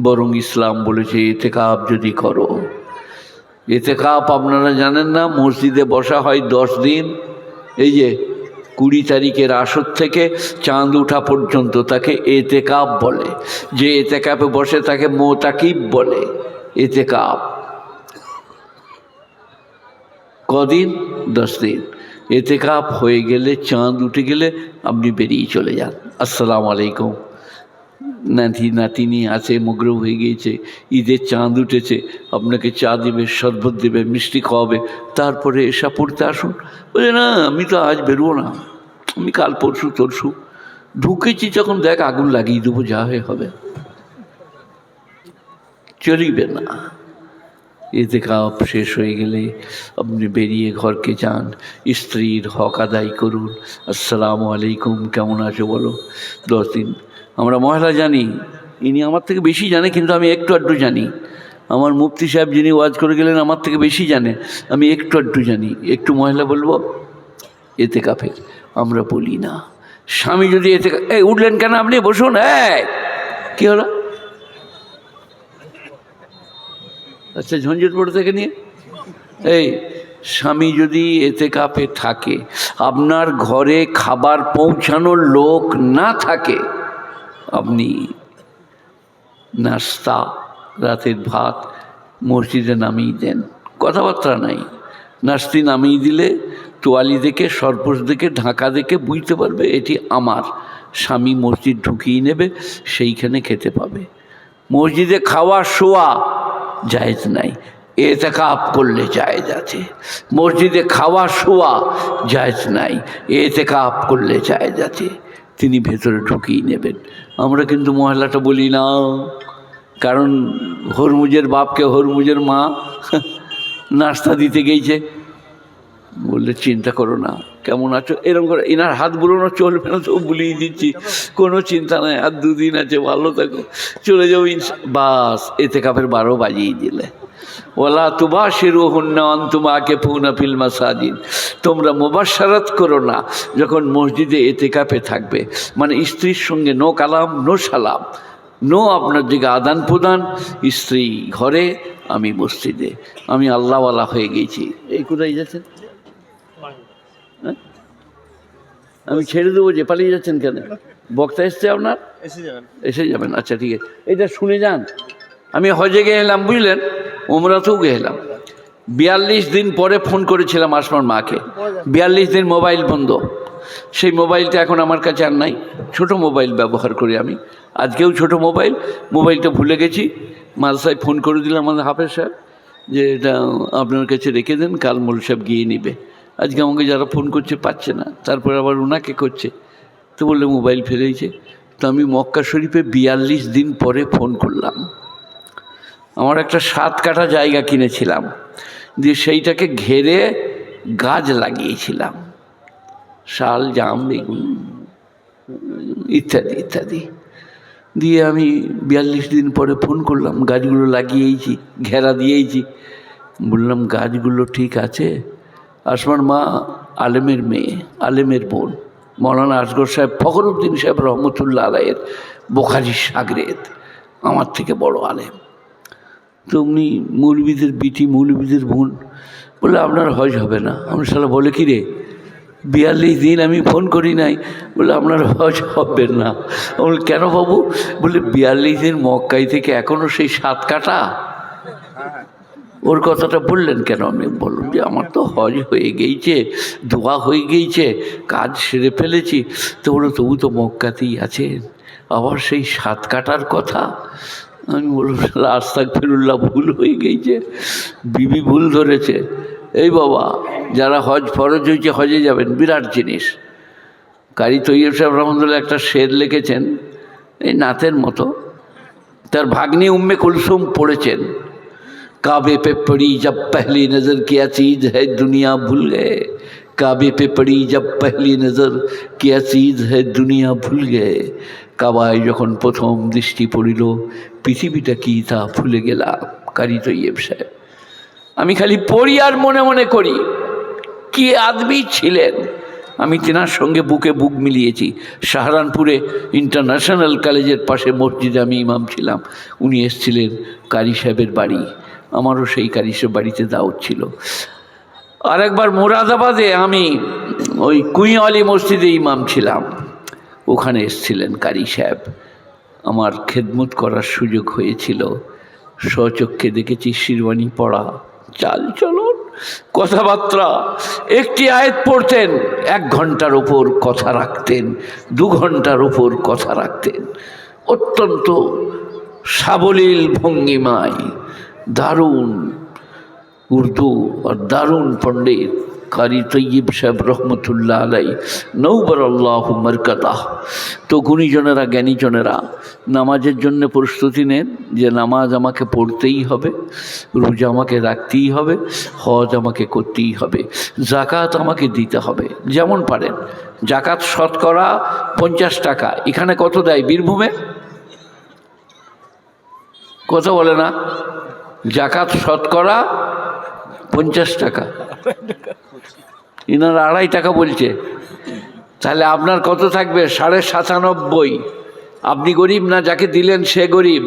বরং ইসলাম বলেছে ইতিকাফ যদি করো, ইতিকাফ আপনারা জানেন না, মসজিদে বসা হয় 10 দিন। এই যে 20 তারিখের আসর থেকে চাঁদ ওঠা পর্যন্ত তাকে ইতিকাফ বলে। যে ইতিকাফে বসে তাকে মোতাকিব বলে। ইতিকাফ কদিন? 10 দিন। ইতিকাফ হয়ে গেলে, চাঁদ উঠে গেলে আপনি বেরিয়ে চলে যান। আসসালামু আলাইকুম, নাতি নাতিনি আছে, মগরু হয়ে গিয়েছে, ঈদের চাঁদ উঠেছে, আপনাকে চা দেবে, শরবত দেবে, মিষ্টি খাওয়াবে, তারপরে এসা পড়তে আসুন। বলে না আমি তো আজ বেরোবো না, আমি কাল পরশু তরশু। ঢুকেছি যখন দেখ আগুন লাগিয়ে দেবো, যা হয়ে হবে, চলিবে না। ইতিকাফ শেষ হয়ে গেলে আপনি বেরিয়ে ঘরকে যান, স্ত্রীর হক আদায় করুন। আসসালামু আলাইকুম, কেমন আছো বলো। 10 দিন। আমরা মহিলা জানি, ইনি আমার থেকে বেশি জানে, কিন্তু আমি একটু আধটু জানি। আমার মুফতি সাহেব যিনি ওয়াজ করে গেলেন আমার থেকে বেশি জানে, আমি একটু আধটু জানি। একটু মহিলা বলবো ইতিকাফের আমরা বলি না। স্বামী যদি এই উঠলেন কেন আপনি, বসুন। কি হলো? আচ্ছা, ঝঞ্ঝটপুর থেকে নিয়ে এই স্বামী যদি ইতিকাফে থাকে, আপনার ঘরে খাবার পৌঁছানোর লোক না থাকে, আপনি নাস্তা, রাতের ভাত মসজিদে নামিয়ে দেন, কথাবার্তা নাই। নাস্তি নামিয়ে দিলে তোয়ালি দেখে, সরপোশ দেখে, ঢাকা দেখে বুঝতে পারবে এটি আমার স্বামী। মসজিদ ঢুকিয়ে নেবে, সেইখানে খেতে পাবে। মসজিদে খাওয়া শোয়া জায়েজ নাই, ইতিকাফ করলে জায়েজ আছে। মসজিদে খাওয়া শোয়া জায়েজ নাই, ইতিকাফ করলে জায়েজ আছে। তিনি ভেতরে ঢুকিয়ে নেবেন। আমরা কিন্তু মহিলাটা বলি না, কারণ হরমুজের বাপকে হরমুজের মা নাস্তা দিতে গিয়েছে, বললে চিন্তা করো না, কেমন আছো, এরকম করে। এনার হাত বুলোনো চলবে না, তো বুলিয়ে দিচ্ছি, কোনো চিন্তা নাই, আর 2 দিন আছে, ভালো থাকো, চলে যাবো। বাস, ইতিকাফের 12 বাজিয়ে দিলে। ওয়ালা তুবাশিরুহুন্না ওয়া আনতুম আকিফুনা ফিল মাসাজিদ, তোমরা মুবাশশারাত করো না যখন মসজিদে ইতিকাফে থাকবে। মানে স্ত্রীর সঙ্গে নো কালাম, নো সালাম, নো আপনার দিকে আদান প্রদান। স্ত্রী ঘরে, আমি মসজিদে, আমি আল্লাহওয়ালা হয়ে গেছি। এই কোথায় যাচ্ছেন? আমি ছেড়ে দেবো যে, পালিয়ে যাচ্ছেন কেন? বক্তা এসছে আপনার, এসে যাবেন। আচ্ছা ঠিক আছে, এটা শুনে যান। আমি হজে গেলাম, বুঝলেন, উমরাতেও গেলাম। 42 দিন পরে ফোন করেছিলাম আসমার মাকে। 42 দিন মোবাইল বন্ধ। সেই মোবাইলটা এখন আমার কাছে আর নাই। ছোট মোবাইল ব্যবহার করি আমি, আজকেও ছোট মোবাইলটা ভুলে গেছি। মাদ্রাসায় ফোন করে দিলাম আমাদের হাফেজ সাহেব যে এটা আপনার কাছে রেখে দেন, কাল মোল সাহেব গিয়ে নেবে। আজকে আমাকে যারা ফোন করছে পাচ্ছে না, তারপরে আবার ওনাকে করছে, তো বললে মোবাইল ফেলেছে। তো আমি মক্কা শরীফে 42 দিন পরে ফোন করলাম। আমার একটা 7 কাঠা জায়গা কিনেছিলাম, দিয়ে সেইটাকে ঘেরে গাছ লাগিয়েছিলাম, শাল, জাম, বেগুন ইত্যাদি ইত্যাদি। দিয়ে আমি 42 দিন পরে ফোন করলাম, গাছগুলো লাগিয়েছি, ঘেরা দিয়েছি। বললাম গাছগুলো ঠিক আছে? আসমার মা আলেমের মেয়ে, আলেমের বোন, মৌলানা আসগর সাহেব ফখরুদ্দিন সাহেব রহমতুল্লাহ আলাইয়ের বোখারি শাগরেদ, আমার থেকে বড় আলেম। তো উনি মৌলবীদের বিটি, মৌলবীদের বোন। বলে আপনার হজ হবে না। আমার শালা বলে কি রে, 42 দিন আমি ফোন করি নাই, বলে আপনার হজ হবে না। বলে কেন বাবু? বলে 42 দিন মক্কাই থেকে এখনও সেই 7 কাঠা। ওর কথাটা বললেন কেন? আমি বললাম যে আমার তো হজ হয়ে গিয়েছে, দোয়া হয়ে গিয়েছে, কাজ সেরে ফেলেছি। তো বলো তবু তো মক্কাতেই আছেন, আবার সেই 7 কাঠার কথা। আমি বললাম আস্তাগফিরুল্লাহ, ভুল হয়ে গিয়েছে, বিবি ভুল ধরেছে। এই বাবা, যারা হজ ফরজ হয়েছে হজে যাবেন, বিরাট জিনিস। কারি তৈয়ব সাহেব রহমতুল্লাহ একটা শের লিখেছেন, এই নাতের মতো। তার ভাগ্নি উম্মে কুলসুম পড়েছেন, काबे पे पड़ी जब पहली नज़र क्या चीज़ है दुनिया भूल गए, काबे पे पड़ी जब पहली नज़र क्या चीज़ है दुनिया भूल गए। কাবায় যখন প্রথম দৃষ্টি পড়িল পৃথিবীটা কি তা ভুলে গেলাম। কারি তৈয়ব সাহেব। আমি খালি পড়ি আর মনে মনে করি কি আদমি ছিলেন, আমি তেনার সঙ্গে বুকে বুক মিলিয়েছি। সাহারানপুরে ইন্টারন্যাশনাল কলেজের পাশে মসজিদে আমি ইমাম ছিলাম, উনি এসেছিলেন কারি সাহেবের বাড়ি, আমারও সেই কারি সাহেব বাড়িতে দাওয়াত ছিল। আর একবার মুরাদাবাদে আমি ওই কুইয়ালি মসজিদে ইমাম ছিলাম, ওখানে এসেছিলেন কারি সাহেব, আমার খেদমত করার সুযোগ হয়েছিল। স্বচক্ষে দেখেছি শিরওয়ানি পড়া, চাল চলন, কথাবার্তা। একটি আয়াত পড়তেন, 1 ঘন্টার ওপর কথা রাখতেন, 2 ঘন্টার ওপর কথা রাখতেন, অত্যন্ত সাবলীল ভঙ্গিমায়। দারুণ উর্দু আর দারুণ পণ্ডিত কারি তৈয়ব সাহেব রহমতুল্লাহ আলাই, নৌবর আল্লাহ মারকাতা। তো গুণীজনেরা, জ্ঞানীজনেরা, নামাজের জন্য প্রস্তুতি নেন যে নামাজ আমাকে পড়তেই হবে, রোজা আমাকে রাখতেই হবে, হজ আমাকে করতেই হবে, জাকাত আমাকে দিতে হবে যেমন পারেন। জাকাত শতকরা 50 টাকা। এখানে কত দেয় বীরভূমে? কত বলে না? জাকাত শতকরা 50 টাকা, ইনারা 2.5 টাকা বলছে। তাহলে আপনার কত থাকবে? 97.5। আপনি গরিব না, যাকে দিলেন সে গরিব।